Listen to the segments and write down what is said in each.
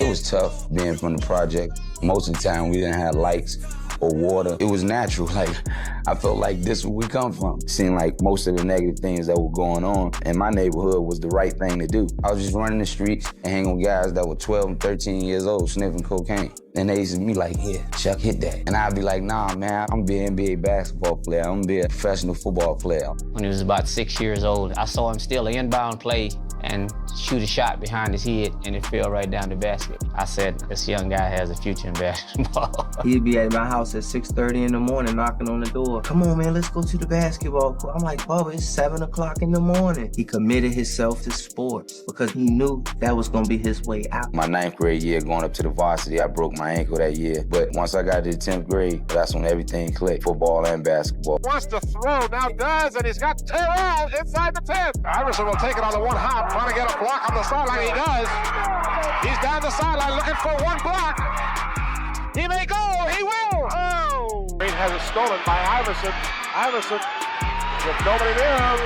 was tough being from the project. Most of the time we didn't have lights or water. It was natural. Like, I felt like this is where we come from. It seemed like most of the negative things that were going on in my neighborhood was the right thing to do. I was just running the streets and hanging with guys that were 12 and 13 years old sniffing cocaine. And they used to be like, "Here, Chuck, hit that." And I'd be like, "Nah, man, I'm gonna be an NBA basketball player. I'm gonna be a professional football player." When he was about 6 years old, I saw him steal an inbound play and shoot a shot behind his head, and it fell right down the basket. I said, this young guy has a future in basketball. He'd be at my house at 6:30 in the morning knocking on the door. "Come on, man, let's go to the basketball court." I'm like, "Bubba, it's 7 o'clock in the morning." He committed himself to sports because he knew that was gonna be his way out. My 9th grade year, going up to the varsity, I broke my ankle that year. But once I got to the 10th grade, that's when everything clicked, football and basketball. Wants to throw, now does, and he's got Terrell inside the 10. Iverson will take it on the one hop, trying to get a block on the sideline. He does. He's down the sideline looking for one block. He may go. He will. Oh! Green has it stolen by Iverson. Iverson with nobody there.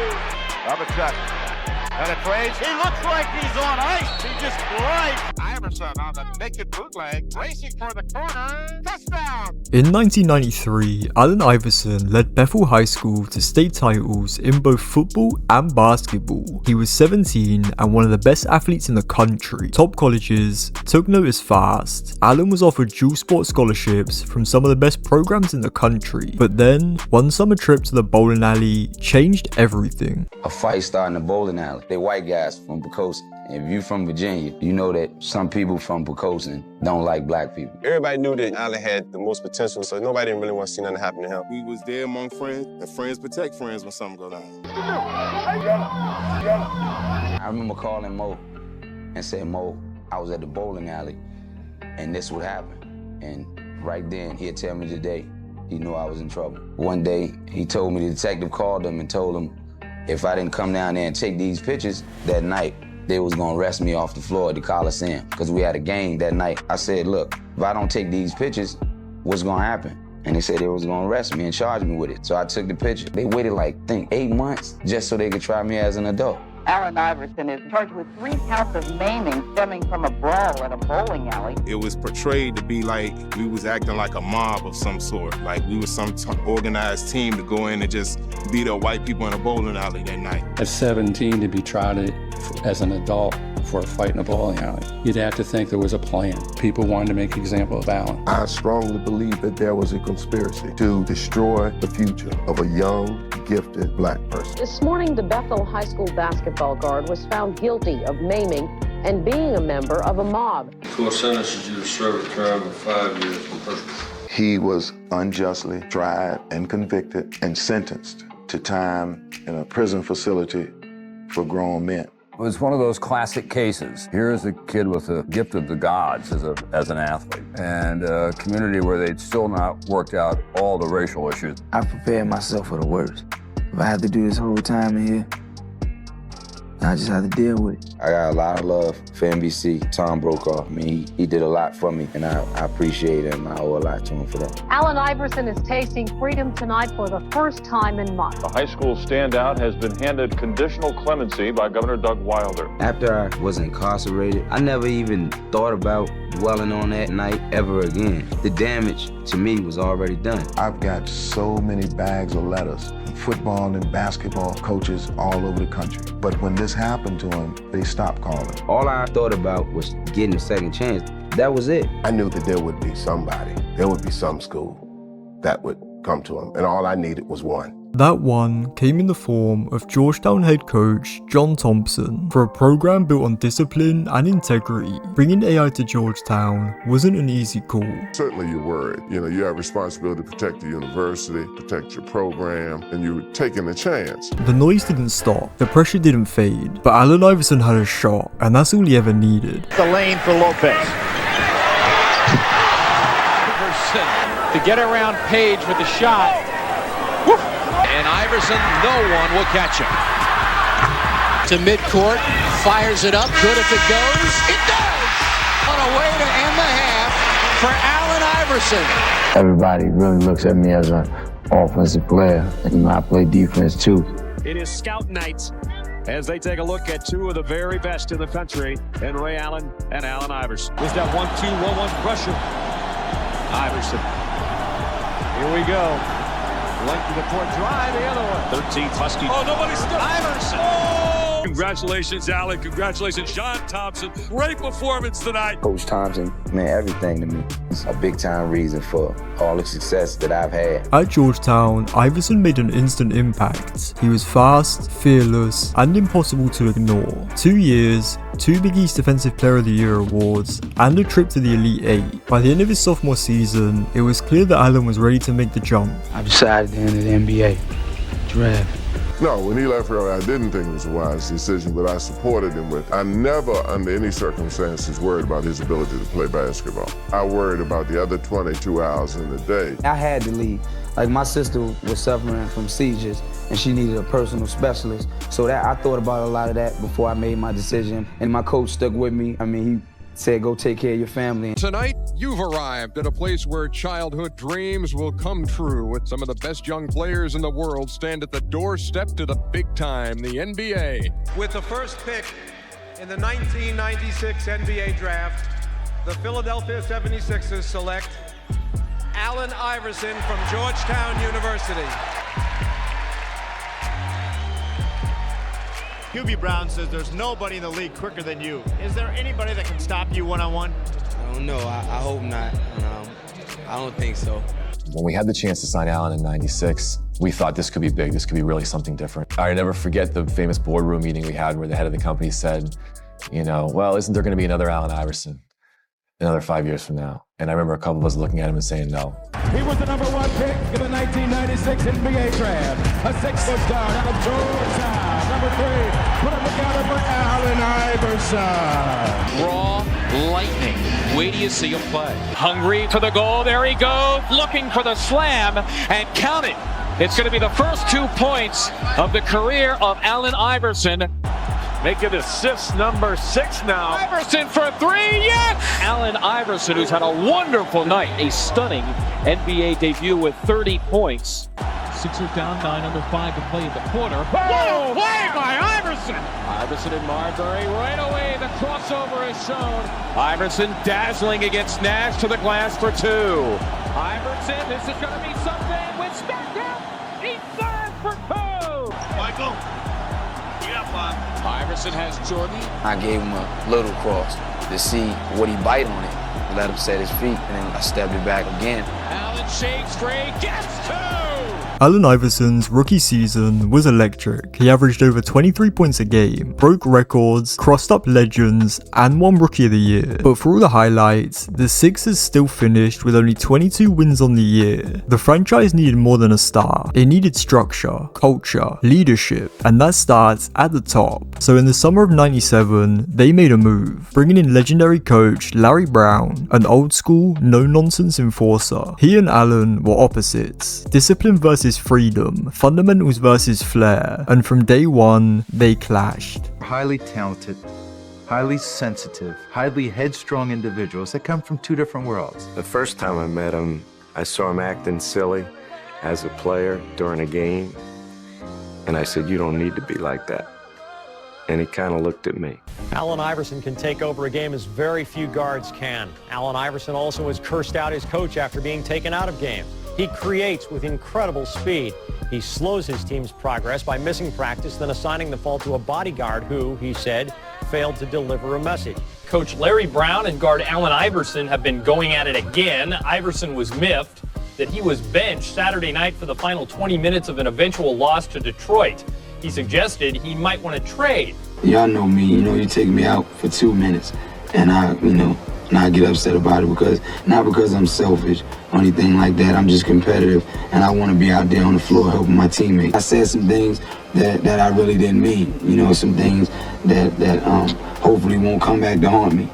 Robert shot. Penetrates. He looks like he's on ice. He just glides. Iverson on the naked bootleg, racing for the corner. Touchdown! In 1993, Allen Iverson led Bethel High School to state titles in both football and basketball. He was 17 and one of the best athletes in the country. Top colleges took notice fast. Allen was offered dual sport scholarships from some of the best programs in the country. But then, one summer trip to the bowling alley changed everything. A fight started in the bowling alley. They white guys from Pocosin. If you're from Virginia, you know that some people from Pocosin don't like black people. Everybody knew that Allen had the most potential, so nobody didn't really want to see nothing happen to him. We was there among friends, and friends protect friends when something go down. I remember calling Mo and saying, "Mo, I was at the bowling alley, and this would happen." And right then, he'd tell me today, he knew I was in trouble. One day, he told me the detective called him and told him if I didn't come down there and take these pictures that night, they was gonna arrest me off the floor at the Coliseum because we had a game that night. I said, "Look, if I don't take these pictures, what's gonna happen?" And they said they was gonna arrest me and charge me with it. So I took the picture. They waited like, I think, 8 months just so they could try me as an adult. Allen Iverson is charged with 3 counts of maiming stemming from a brawl at a bowling alley. It was portrayed to be like we was acting like a mob of some sort, like we was some organized team to go in and just beat up white people in a bowling alley that night. At 17, to be tried as an adult for a fight in a bowling alley, you'd have to think there was a plan. People wanted to make an example of Allen. I strongly believe that there was a conspiracy to destroy the future of a young, gifted black person. This morning, the Bethel High School basketball guard was found guilty of maiming and being a member of a mob. The court sentences you to serve a term of 5 years in prison. He was unjustly tried and convicted and sentenced to time in a prison facility for grown men. It was one of those classic cases. Here's a kid with a gift of the gods as an athlete, and a community where they'd still not worked out all the racial issues. I prepared myself for the worst. If I had to do this whole time in here, I just had to deal with it. I got a lot of love for NBC, Tom Brokaw. I mean, he did a lot for me, and I appreciate him. I owe a lot to him for that. Allen Iverson is tasting freedom tonight for the first time in months. The high school standout has been handed conditional clemency by Governor Doug Wilder. After I was incarcerated, I never even thought about dwelling on that night ever again. The damage to me was already done. I've got so many bags of letters from football and basketball coaches all over the country. But when this happened to him, they stopped calling. All I thought about was getting a second chance. That was it. I knew that there would be somebody, there would be some school that would come to him, and all I needed was one. That one came in the form of Georgetown head coach John Thompson. For a program built on discipline and integrity, bringing AI to Georgetown wasn't an easy call. Certainly you're worried. You know, you have responsibility to protect the university, protect your program, and you're taking a chance. The noise didn't stop, the pressure didn't fade, but Allen Iverson had a shot, and that's all he ever needed. The lane for Lopez. Iverson to get around Page with the shot. Woo! And Iverson, no one will catch him. To midcourt, fires it up. Good if it goes. It does! On a way to end the half for Allen Iverson. Everybody really looks at me as an offensive player. And I play defense too. It is scout night as they take a look at two of the very best in the country in Ray Allen and Allen Iverson. There's that 1-2-1-1 pressure. Iverson. Here we go. Length of the court drive, the other one. 13th Husky. Oh, nobody stopped. Iverson. Oh! Congratulations, Allen. Congratulations, John Thompson. Great performance tonight. Coach Thompson meant everything to me. It's a big time reason for all the success that I've had. At Georgetown, Iverson made an instant impact. He was fast, fearless, and impossible to ignore. 2 years, 2 Big East Defensive Player of the Year awards, and a trip to the Elite Eight. By the end of his sophomore season, it was clear that Allen was ready to make the jump. I decided to enter the NBA draft. No, when he left early, I didn't think it was a wise decision, but I supported him with it. I never, under any circumstances, worried about his ability to play basketball. I worried about the other 22 hours in the day. I had to leave. Like, my sister was suffering from seizures, and she needed a personal specialist. So that I thought about a lot of that before I made my decision, and my coach stuck with me. I mean, he said, go take care of your family. Tonight, you've arrived at a place where childhood dreams will come true, with some of the best young players in the world stand at the doorstep to the big time, the NBA. With the first pick in the 1996 NBA draft, the Philadelphia 76ers select Allen Iverson from Georgetown University. Hubie Brown says there's nobody in the league quicker than you. Is there anybody that can stop you one-on-one? I don't know. I hope not. I don't think so. When we had the chance to sign Allen in '96, we thought this could be big. This could be really something different. I never forget the famous boardroom meeting we had where the head of the company said, you know, well, isn't there going to be another Allen Iverson another 5 years from now? And I remember a couple of us looking at him and saying no. He was the number 1 pick in the 1996 NBA draft. A 6-foot guard out of Georgetown. Number 3, put a lookout for Allen Iverson. Raw lightning. Wait till you see him play. Hungry for the goal. There he goes. Looking for the slam. And count it. It's going to be the first 2 points of the career of Allen Iverson. Making assist number 6 now. Iverson for 3, yes! Allen Iverson, who's had a wonderful night. A stunning NBA debut with 30 points. Sixers down 9 under 5 to play in the quarter. Whoa! Play by Iverson! Iverson and Marbury right away. The crossover is shown. Iverson dazzling against Nash to the glass for 2. Iverson, this is going to be something with Stockton. He serves for 2. Michael. Iverson has Jordan. I gave him a little cross to see would he bite on it. Let him set his feet, and then I stepped it back again. Allen shakes straight, gets 2. Allen Iverson's rookie season was electric. He averaged over 23 points a game, broke records, crossed up legends, and won Rookie of the Year. But for all the highlights, the Sixers still finished with only 22 wins on the year. The franchise needed more than a star. It needed structure, culture, leadership, and that starts at the top. So in the summer of '97, they made a move, bringing in legendary coach Larry Brown, an old school, no-nonsense enforcer. He and Allen were opposites. Discipline versus freedom, fundamentals versus flair, and from day one, they clashed. Highly talented, highly sensitive, highly headstrong individuals that come from 2 different worlds. The first time I met him, I saw him acting silly as a player during a game, and I said, you don't need to be like that. And he kind of looked at me. Allen Iverson can take over a game as very few guards can. Allen Iverson also has cursed out his coach after being taken out of games. He creates with incredible speed. He slows his team's progress by missing practice, then assigning the fault to a bodyguard who, he said, failed to deliver a message. Coach Larry Brown and guard Allen Iverson have been going at it again. Iverson was miffed that he was benched Saturday night for the final 20 minutes of an eventual loss to Detroit. He suggested he might want to trade. Y'all know me, you take me out for 2 minutes, and I get upset about it not because I'm selfish or anything like that. I'm just competitive, and I want to be out there on the floor helping my teammates. I said some things that I really didn't mean, some things that hopefully won't come back to haunt me,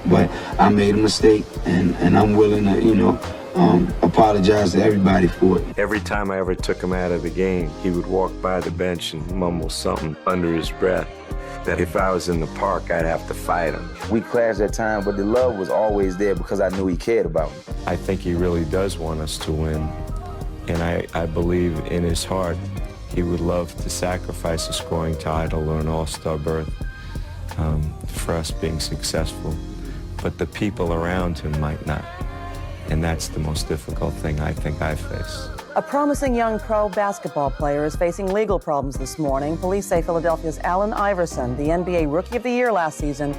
But I made a mistake, and I'm willing to, apologize to everybody for it. Every time I ever took him out of the game, he would walk by the bench and mumble something under his breath that if I was in the park, I'd have to fight him. We clashed at times, but the love was always there because I knew he cared about me. I think he really does want us to win, and I believe in his heart He would love to sacrifice a scoring title or an all-star berth for us being successful, but the people around him might not. And that's the most difficult thing I think I face. A promising young pro basketball player is facing legal problems this morning. Police say Philadelphia's Allen Iverson, the NBA Rookie of the Year last season,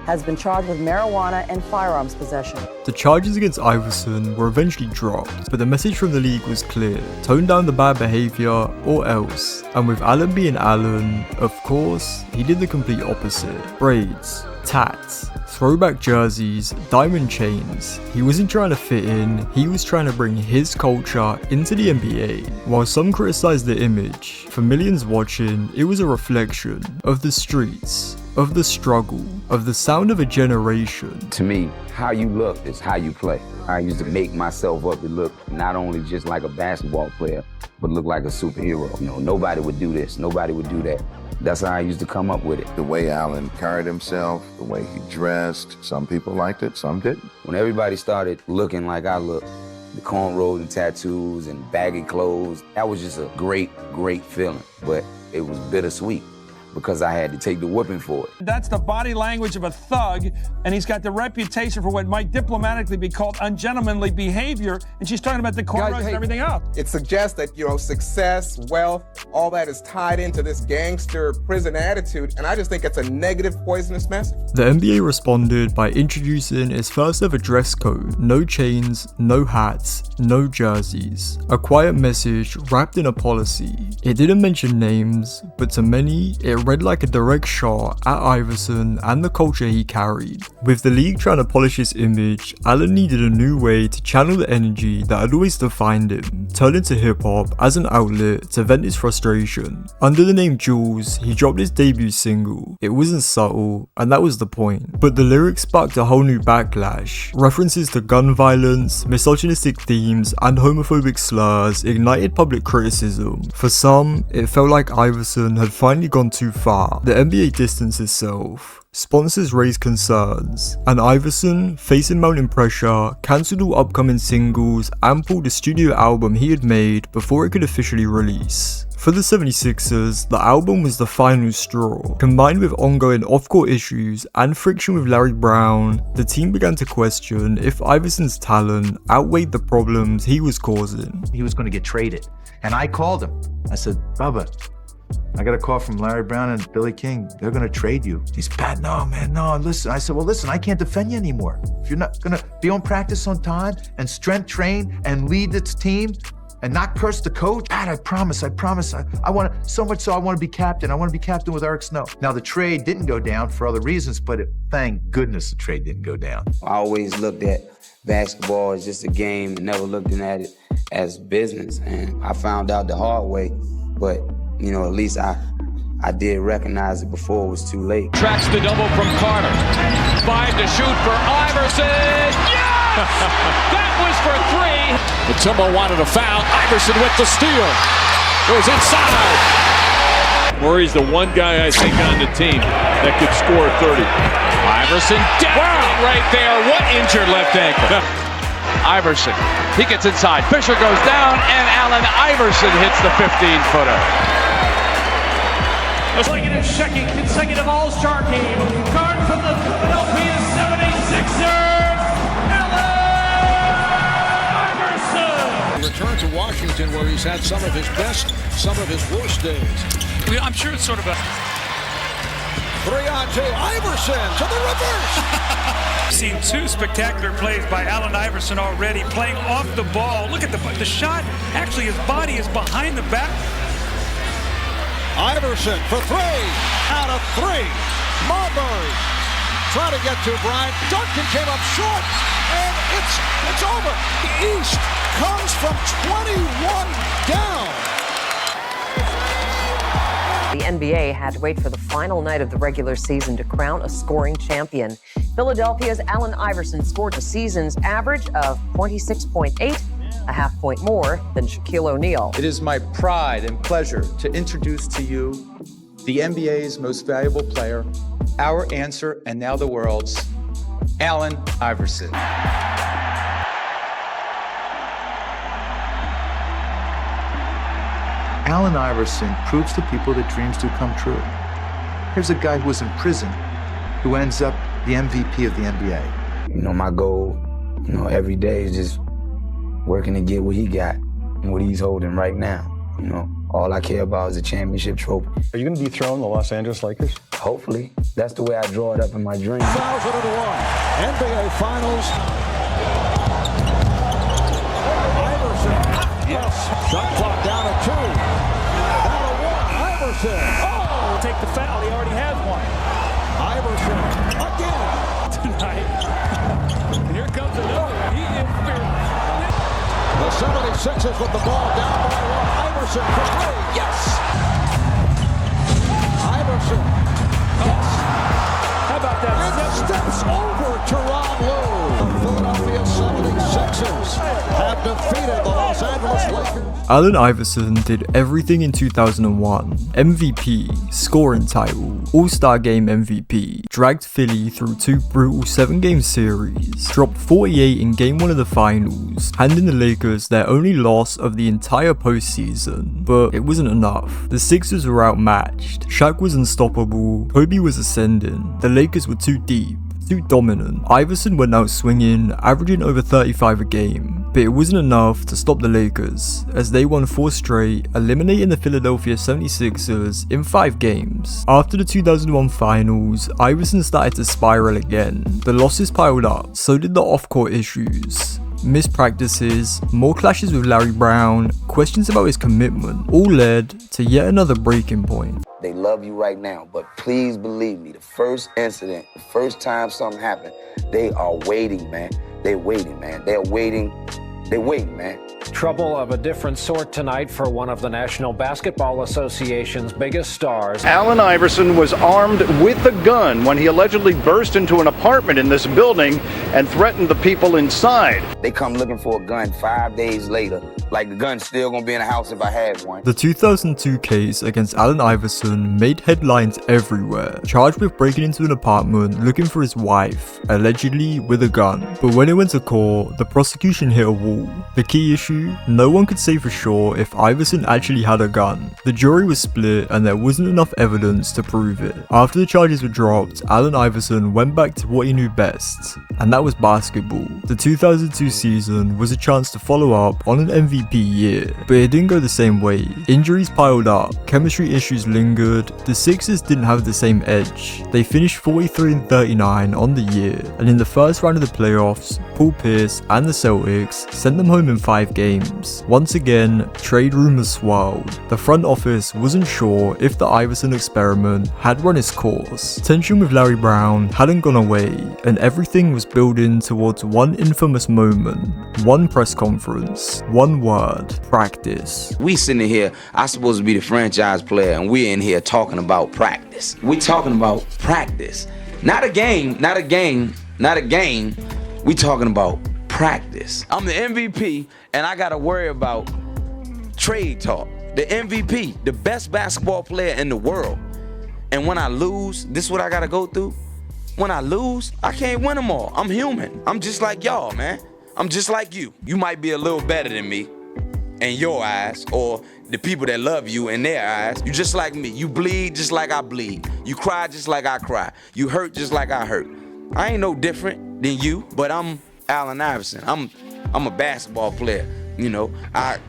has been charged with marijuana and firearms possession. The charges against Iverson were eventually dropped, but the message from the league was clear: tone down the bad behaviour or else. And with Allen being Allen, of course, he did the complete opposite. Braids, tats, throwback jerseys, diamond chains. He wasn't trying to fit in, he was trying to bring his culture into the NBA. While some criticised the image, for millions watching, it was a reflection of the streets, of the struggle, of the sound of a generation. To me, how you look is how you play. I used to make myself up to look not only just like a basketball player, but look like a superhero. You know, nobody would do this, nobody would do that. That's how I used to come up with it. The way Allen carried himself, the way he dressed, some people liked it, some didn't. When everybody started looking like I look, the cornrows and tattoos and baggy clothes, that was just a great, great feeling. But it was bittersweet, because I had to take the whipping for it. That's the body language of a thug, and he's got the reputation for what might diplomatically be called ungentlemanly behavior, and she's talking about the cornrows and everything else. It suggests that, you know, success, wealth, all that is tied into this gangster prison attitude, and I just think it's a negative, poisonous message. The NBA responded by introducing its first ever dress code: no chains, no hats, no jerseys. A quiet message wrapped in a policy. It didn't mention names, but to many, it read like a direct shot at Iverson and the culture he carried. With the league trying to polish his image, Allen needed a new way to channel the energy that had always defined him, turning to hip-hop as an outlet to vent his frustration. Under the name Jules, he dropped his debut single. It wasn't subtle, and that was the point. But the lyrics sparked a whole new backlash. References to gun violence, misogynistic themes, and homophobic slurs ignited public criticism. For some, it felt like Iverson had finally gone too far. The NBA distanced itself. Sponsors raised concerns, and Iverson, facing mounting pressure, cancelled all upcoming singles and pulled the studio album he had made before it could officially release. For the 76ers, the album was the final straw. Combined with ongoing off-court issues and friction with Larry Brown, the team began to question if Iverson's talent outweighed the problems he was causing. He was going to get traded, and I called him. I said, Bubba, I got a call from Larry Brown and Billy King. They're going to trade you. He's bad. No, man, no, listen. I said, well, listen, I can't defend you anymore. If you're not going to be on practice on time and strength train and lead this team and not curse the coach, Pat, I promise. I want to, so much so I want to be captain. I want to be captain with Eric Snow. Now, the trade didn't go down for other reasons, but thank goodness the trade didn't go down. I always looked at basketball as just a game, never looked at it as business. And I found out the hard way, but you know, at least I did recognize it before it was too late. Tracks the double from Carter. 5 to shoot for Iverson. Yes! That was for 3. The Timbo wanted a foul. Iverson with the steal. Goes inside. Murray's the one guy I think on the team that could score 30. Iverson down right there. What injured left ankle? Iverson, he gets inside. Fisher goes down, and Allen Iverson hits the 15-footer. Playing in second consecutive All-Star game, guard from the Philadelphia 76ers, Allen Iverson. Return to Washington, where he's had some of his best, some of his worst days. I'm sure it's sort of a 3-on-2, Iverson to the reverse. seen 2 spectacular plays by Allen Iverson already, playing off the ball. Look at the shot. Actually, his body is behind the back. Iverson for 3, out of 3. Marbury trying to get to Bryant. Duncan came up short, and it's over. The East comes from 21 down. The NBA had to wait for the final night of the regular season to crown a scoring champion. Philadelphia's Allen Iverson scored the season's average of 26.8, a half point more than Shaquille O'Neal. It is my pride and pleasure to introduce to you the NBA's most valuable player, our answer, and now the world's, Allen Iverson. Allen Iverson proves to people that dreams do come true. Here's a guy who was in prison who ends up the MVP of the NBA. You know, my goal, every day is just working to get what he got and what he's holding right now. All I care about is a championship trophy. Are you going to dethrone the Los Angeles Lakers? Hopefully. That's the way I draw it up in my dream. 2001 NBA Finals. Iverson. Yes. Shot clock down to 2. Down to 1. Iverson. Oh! Take the foul. He already has one. Iverson. Again. Tonight. Here comes another one. He is fearless. The 76ers with the ball down by 1. Iverson for 3. Yes. Iverson. Yes. How about that? And steps over Tyronn Lue. The Philadelphia 76ers have defeated the Los Angeles Lakers. Allen Iverson did everything in 2001. MVP, scoring title, All-Star Game MVP, dragged Philly through 2 brutal 7-game series, dropped 48 in Game 1 of the finals, handing the Lakers their only loss of the entire postseason. But it wasn't enough. The Sixers were outmatched, Shaq was unstoppable, Kobe was ascending, the Lakers were too deep, too dominant. Iverson went out swinging, averaging over 35 a game, but it wasn't enough to stop the Lakers, as they won 4 straight, eliminating the Philadelphia 76ers in 5 games. After the 2001 finals, Iverson started to spiral again. The losses piled up, so did the off-court issues. Missed practices, more clashes with Larry Brown, questions about his commitment, all led to yet another breaking point. They love you right now, but please believe me, the first incident, the first time something happened, they are waiting, man. They're waiting, man. They're waiting, man. Trouble of a different sort tonight for one of the National Basketball Association's biggest stars. Allen Iverson was armed with a gun when he allegedly burst into an apartment in this building and threatened the people inside. They come looking for a gun 5 days later, like the gun's still gonna be in the house if I had one. The 2002 case against Allen Iverson made headlines everywhere, charged with breaking into an apartment looking for his wife, allegedly with a gun. But when it went to court, the prosecution hit a wall. The key issue, no one could say for sure if Iverson actually had a gun. The jury was split and there wasn't enough evidence to prove it. After the charges were dropped, Allen Iverson went back to what he knew best, and that was basketball. The 2002 season was a chance to follow up on an MVP year, but it didn't go the same way. Injuries piled up, chemistry issues lingered, the Sixers didn't have the same edge. They finished 43-39 on the year, and in the first round of the playoffs, Paul Pierce and the Celtics sent them home in 5 games. Once again, trade rumors swirled. The front office wasn't sure if the Iverson experiment had run its course. Tension with Larry Brown hadn't gone away, and everything was building towards one infamous moment, one press conference, one word: practice. We sitting here, I supposed to be the franchise player, and we're in here talking about practice. We're talking about practice. Not a game. We talking about practice. I'm the MVP, and I gotta worry about trade talk. The MVP, the best basketball player in the world. And when I lose, this is what I gotta go through. When I lose, I can't win them all. I'm human. I'm just like y'all, man. I'm just like you. You might be a little better than me in your eyes, or the people that love you in their eyes. You just like me. You bleed just like I bleed. You cry just like I cry. You hurt just like I hurt. I ain't no different than you, but I'm Allen Iverson. I'm a basketball player.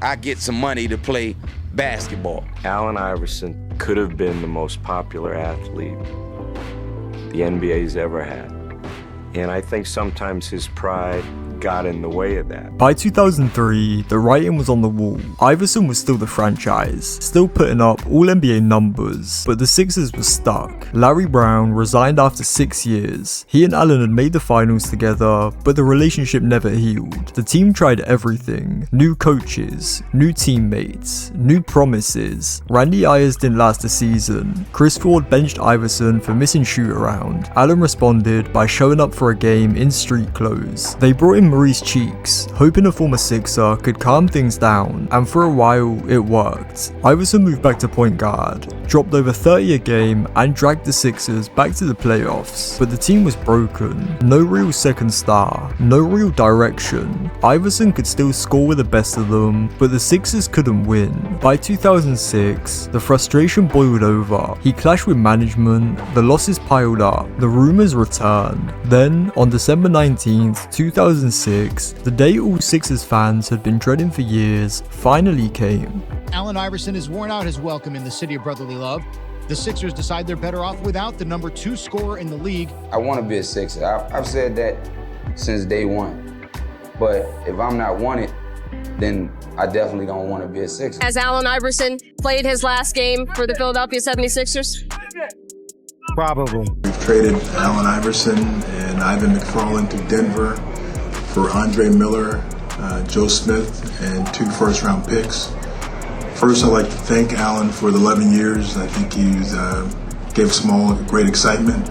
I get some money to play basketball. Allen Iverson could have been the most popular athlete the NBA's ever had. And I think sometimes his pride got in the way of that. By 2003, the writing was on the wall. Iverson was still the franchise, still putting up all NBA numbers, but the Sixers were stuck. Larry Brown resigned after 6 years. He and Allen had made the finals together, but the relationship never healed. The team tried everything: new coaches, new teammates, new promises. Randy Ayers didn't last a season. Chris Ford benched Iverson for missing shoot-around. Allen responded by showing up for a game in street clothes. They brought in Marie's cheeks, hoping a former Sixer could calm things down, and for a while it worked. Iverson moved back to point guard, dropped over 30 a game, and dragged the Sixers back to the playoffs. But the team was broken. No real second star, no real direction. Iverson could still score with the best of them, but the Sixers couldn't win. By 2006, the frustration boiled over. He clashed with management, the losses piled up, the rumors returned. Then, on December 19th, 2006, the day all Sixers fans had been dreading for years finally came. Allen Iverson has worn out his welcome in the city of brotherly love. The Sixers decide they're better off without the number 2 scorer in the league. I want to be a Sixer. I've said that since day one. But if I'm not wanted, then I definitely don't want to be a Sixer. Has Allen Iverson played his last game for the Philadelphia 76ers? Probably. We've traded Allen Iverson and Ivan McFarland to Denver for Andre Miller, Joe Smith, and 2 first-round picks. First, I'd like to thank Allen for the 11 years. I think he gave us all great excitement.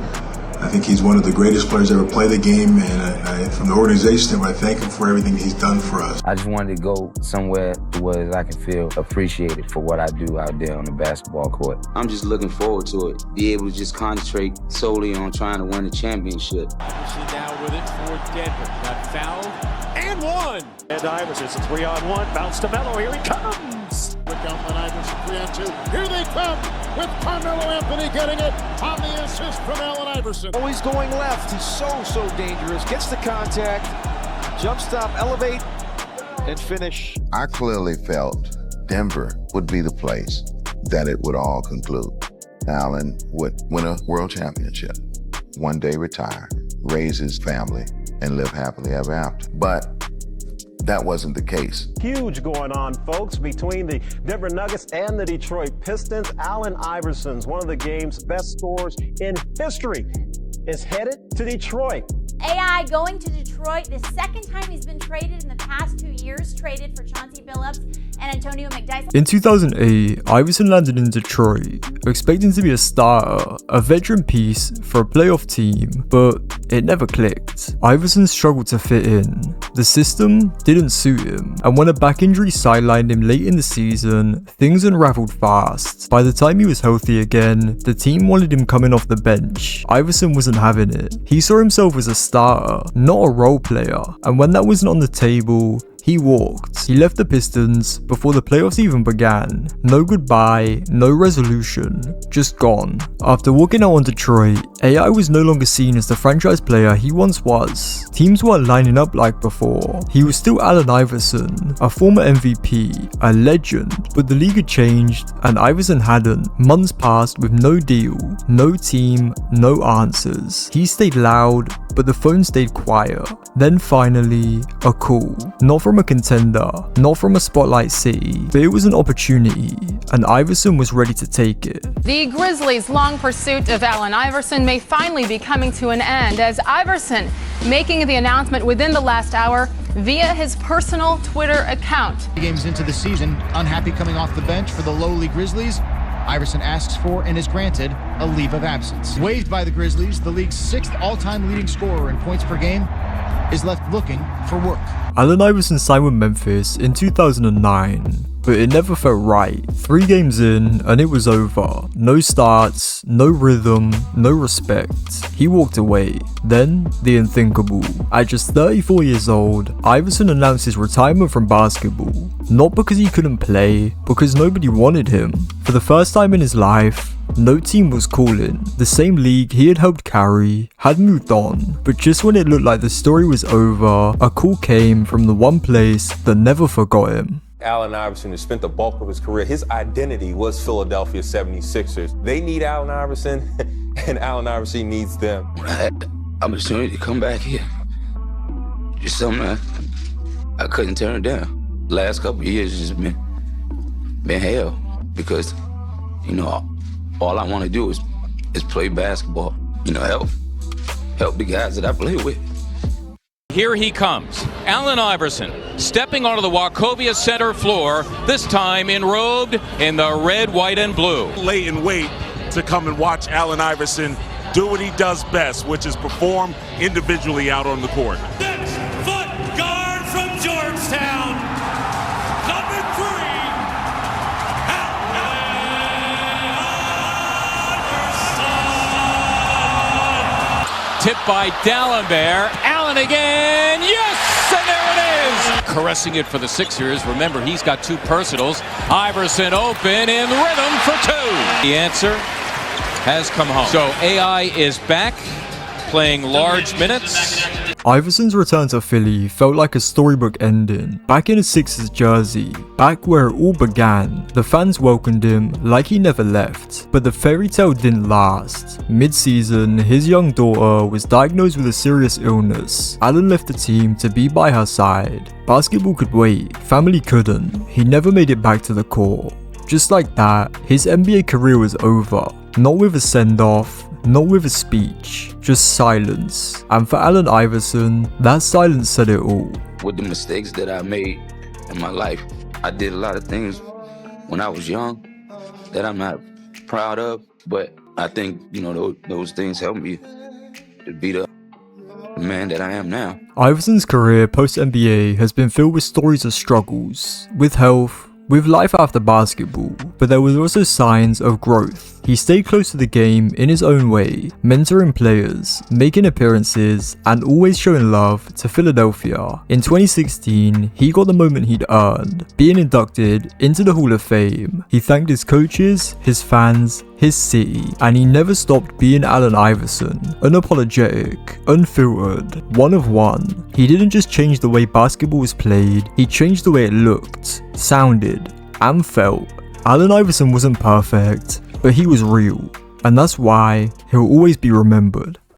I think he's one of the greatest players to ever play the game, and from the organization, I thank him for everything he's done for us. I just wanted to go somewhere where I can feel appreciated for what I do out there on the basketball court. I'm just looking forward to it. Be able to just concentrate solely on trying to win the championship. Iverson now with it for Denver. Got fouled and one. And Iverson, it's a 3-on-1. Bounce to Melo. Here he comes. Look out for Iverson, 3-on-2. Here they come with Carmelo Anthony getting it on the assist from Allen Iverson. Always going left. He's so dangerous. Gets the contact, jump stop, elevate, and finish. I clearly felt Denver would be the place that it would all conclude. Allen would win a world championship, one day retire, raise his family, and live happily ever after. But that wasn't the case. Huge going on, folks, between the Denver Nuggets and the Detroit Pistons. Allen Iverson's one of the game's best scorers in history is headed to Detroit. AI going to Detroit, the second time he's been traded in the past 2 years, traded for Chauncey Billups and Antonio McDyson. In 2008, Iverson landed in Detroit, expecting to be a starter, a veteran piece for a playoff team, but it never clicked. Iverson struggled to fit in. The system didn't suit him, and when a back injury sidelined him late in the season, things unraveled fast. By the time he was healthy again, the team wanted him coming off the bench. Iverson wasn't having it. He saw himself as a starter, not a role player, and when that wasn't on the table, he walked. He left the Pistons before the playoffs even began. No goodbye, no resolution, just gone. After walking out on Detroit, AI was no longer seen as the franchise player he once was. Teams weren't lining up like before. He was still Allen Iverson, a former MVP, a legend, but the league had changed and Iverson hadn't. Months passed with no deal, no team, no answers. He stayed loud, but the phone stayed quiet. Then finally, a call. Not from a contender, not from a spotlight city, but it was an opportunity, and Iverson was ready to take it. The Grizzlies' long pursuit of Allen Iverson may finally be coming to an end, as Iverson making the announcement within the last hour via his personal Twitter account. Games into the season, unhappy coming off the bench for the lowly Grizzlies, Iverson asks for and is granted a leave of absence. Waived by the Grizzlies, the league's 6th all-time leading scorer in points per game is left looking for work. Allen Iverson signed with Memphis in 2009, but it never felt right. 3 games in and it was over. No starts, no rhythm, no respect. He walked away. Then, the unthinkable. At just 34 years old, Iverson announced his retirement from basketball. Not because he couldn't play, because nobody wanted him. For the first time in his life, no team was calling. The same league he had helped carry had moved on, but just when it looked like the story was over, a call came from the one place that never forgot him. Allen Iverson has spent the bulk of his career, his identity was Philadelphia 76ers. They need Allen Iverson, and Allen Iverson needs them. I had the opportunity to come back here. Just something I couldn't turn down. Last couple of years has just been hell, because, you know, all I want to do is play basketball, you know, help the guys that I play with. Here he comes, Allen Iverson, stepping onto the Wachovia Center floor, this time enrobed in the red, white, and blue. Lay in wait to come and watch Allen Iverson do what he does best, which is perform individually out on the court. 6 foot tipped by Dalembert. Allen again. Yes, and there it is. Caressing it for the Sixers. Remember, he's got 2 personals. Iverson open in rhythm for 2. The answer has come home. So AI is back, playing large minutes. Iverson's return to Philly felt like a storybook ending. Back in his Sixers jersey, back where it all began, the fans welcomed him like he never left. But the fairy tale didn't last. Mid-season, his young daughter was diagnosed with a serious illness. Allen left the team to be by her side. Basketball could wait, family couldn't. He never made it back to the court. Just like that, his NBA career was over. Not with a send-off, not with a speech, just silence. And for Allen Iverson, that silence said it all. With the mistakes that I made in my life, I did a lot of things when I was young that I'm not proud of, but I think, you know, those things helped me to be the man that I am now. Iverson's career post-NBA has been filled with stories of struggles, with health, with life after basketball, but there was also signs of growth. He stayed close to the game in his own way, mentoring players, making appearances, and always showing love to Philadelphia. In 2016, he got the moment he'd earned, being inducted into the Hall of Fame. He thanked his coaches, his fans, his city, and he never stopped being Allen Iverson, unapologetic, unfiltered, one of one. He didn't just change the way basketball was played, he changed the way it looked, sounded, and felt. Allen Iverson wasn't perfect, but he was real, and that's why he'll always be remembered.